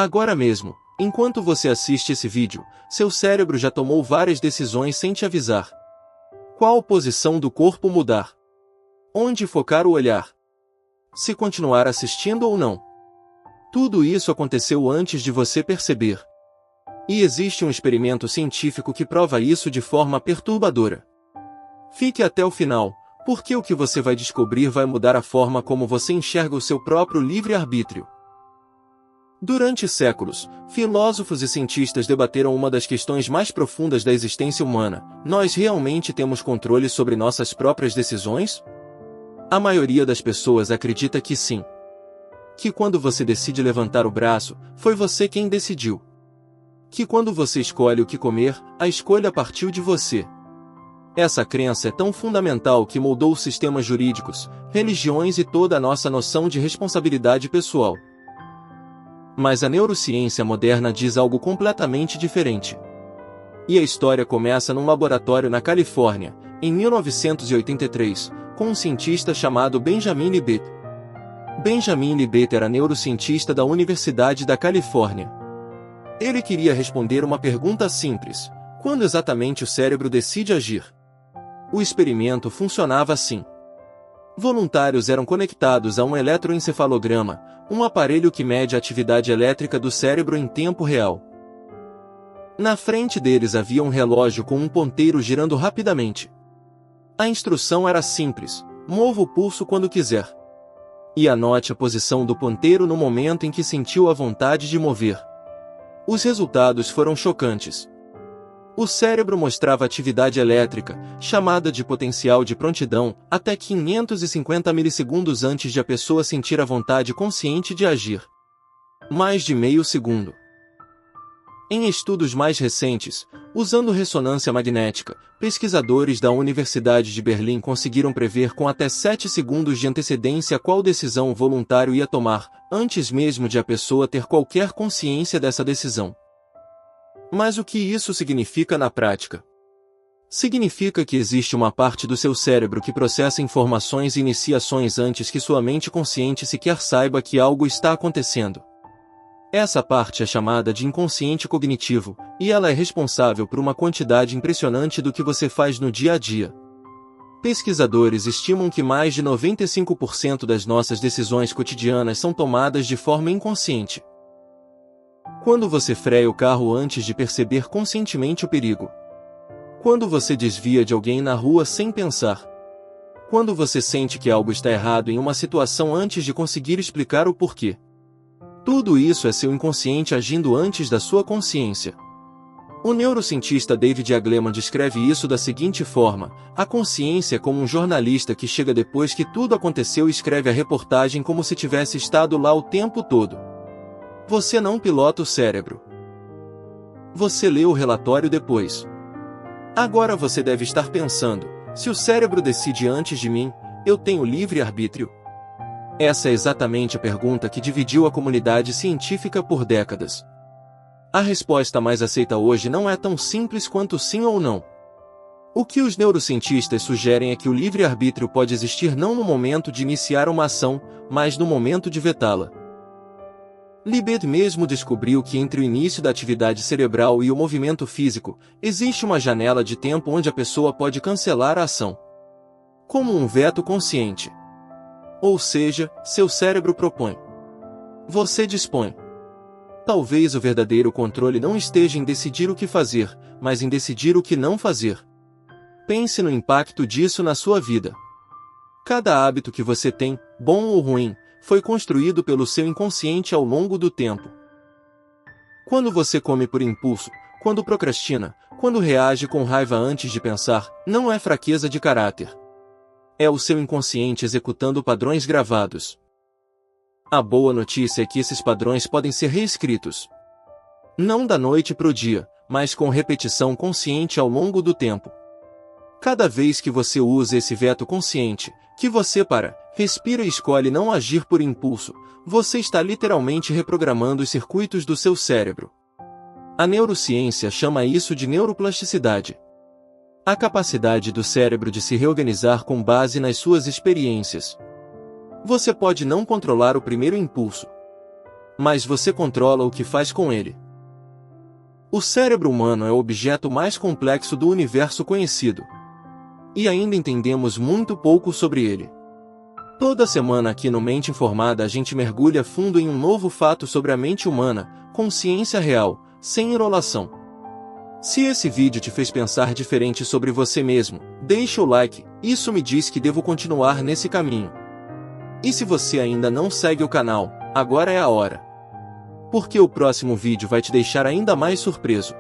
Agora mesmo, enquanto você assiste esse vídeo, seu cérebro já tomou várias decisões sem te avisar. Qual posição do corpo mudar? Onde focar o olhar? Se continuar assistindo ou não? Tudo isso aconteceu antes de você perceber. E existe um experimento científico que prova isso de forma perturbadora. Fique até o final, porque o que você vai descobrir vai mudar a forma como você enxerga o seu próprio livre-arbítrio. Durante séculos, filósofos e cientistas debateram uma das questões mais profundas da existência humana: nós realmente temos controle sobre nossas próprias decisões? A maioria das pessoas acredita que sim. Que quando você decide levantar o braço, foi você quem decidiu. Que quando você escolhe o que comer, a escolha partiu de você. Essa crença é tão fundamental que moldou sistemas jurídicos, religiões e toda a nossa noção de responsabilidade pessoal. Mas a neurociência moderna diz algo completamente diferente. E a história começa num laboratório na Califórnia, em 1983, com um cientista chamado Benjamin Libet. Benjamin Libet era neurocientista da Universidade da Califórnia. Ele queria responder uma pergunta simples: quando exatamente o cérebro decide agir? O experimento funcionava assim. Voluntários eram conectados a um eletroencefalograma, um aparelho que mede a atividade elétrica do cérebro em tempo real. Na frente deles havia um relógio com um ponteiro girando rapidamente. A instrução era simples: mova o pulso quando quiser. E anote a posição do ponteiro no momento em que sentiu a vontade de mover. Os resultados foram chocantes. O cérebro mostrava atividade elétrica, chamada de potencial de prontidão, até 550 milissegundos antes de a pessoa sentir a vontade consciente de agir. Mais de meio segundo. Em estudos mais recentes, usando ressonância magnética, pesquisadores da Universidade de Berlim conseguiram prever com até 7 segundos de antecedência qual decisão o voluntário ia tomar, antes mesmo de a pessoa ter qualquer consciência dessa decisão. Mas o que isso significa na prática? Significa que existe uma parte do seu cérebro que processa informações e inicia ações antes que sua mente consciente sequer saiba que algo está acontecendo. Essa parte é chamada de inconsciente cognitivo, e ela é responsável por uma quantidade impressionante do que você faz no dia a dia. Pesquisadores estimam que mais de 95% das nossas decisões cotidianas são tomadas de forma inconsciente. Quando você freia o carro antes de perceber conscientemente o perigo. Quando você desvia de alguém na rua sem pensar. Quando você sente que algo está errado em uma situação antes de conseguir explicar o porquê. Tudo isso é seu inconsciente agindo antes da sua consciência. O neurocientista David Agleman descreve isso da seguinte forma: a consciência é como um jornalista que chega depois que tudo aconteceu e escreve a reportagem como se tivesse estado lá o tempo todo. Você não pilota o cérebro. Você lê o relatório depois. Agora você deve estar pensando: se o cérebro decide antes de mim, eu tenho livre-arbítrio? Essa é exatamente a pergunta que dividiu a comunidade científica por décadas. A resposta mais aceita hoje não é tão simples quanto sim ou não. O que os neurocientistas sugerem é que o livre-arbítrio pode existir não no momento de iniciar uma ação, mas no momento de vetá-la. Libet mesmo descobriu que entre o início da atividade cerebral e o movimento físico, existe uma janela de tempo onde a pessoa pode cancelar a ação. Como um veto consciente. Ou seja, seu cérebro propõe. Você dispõe. Talvez o verdadeiro controle não esteja em decidir o que fazer, mas em decidir o que não fazer. Pense no impacto disso na sua vida. Cada hábito que você tem, bom ou ruim, foi construído pelo seu inconsciente ao longo do tempo. Quando você come por impulso, quando procrastina, quando reage com raiva antes de pensar, não é fraqueza de caráter. É o seu inconsciente executando padrões gravados. A boa notícia é que esses padrões podem ser reescritos. Não da noite para o dia, mas com repetição consciente ao longo do tempo. Cada vez que você usa esse veto consciente, que você para, respira e escolhe não agir por impulso, você está literalmente reprogramando os circuitos do seu cérebro. A neurociência chama isso de neuroplasticidade. A capacidade do cérebro de se reorganizar com base nas suas experiências. Você pode não controlar o primeiro impulso. mas você controla o que faz com ele. O cérebro humano é o objeto mais complexo do universo conhecido. E ainda entendemos muito pouco sobre ele. Toda semana aqui no Mente Informada a gente mergulha fundo em um novo fato sobre a mente humana, com ciência real, sem enrolação. Se esse vídeo te fez pensar diferente sobre você mesmo, deixa o like, isso me diz que devo continuar nesse caminho. E se você ainda não segue o canal, agora é a hora. Porque o próximo vídeo vai te deixar ainda mais surpreso.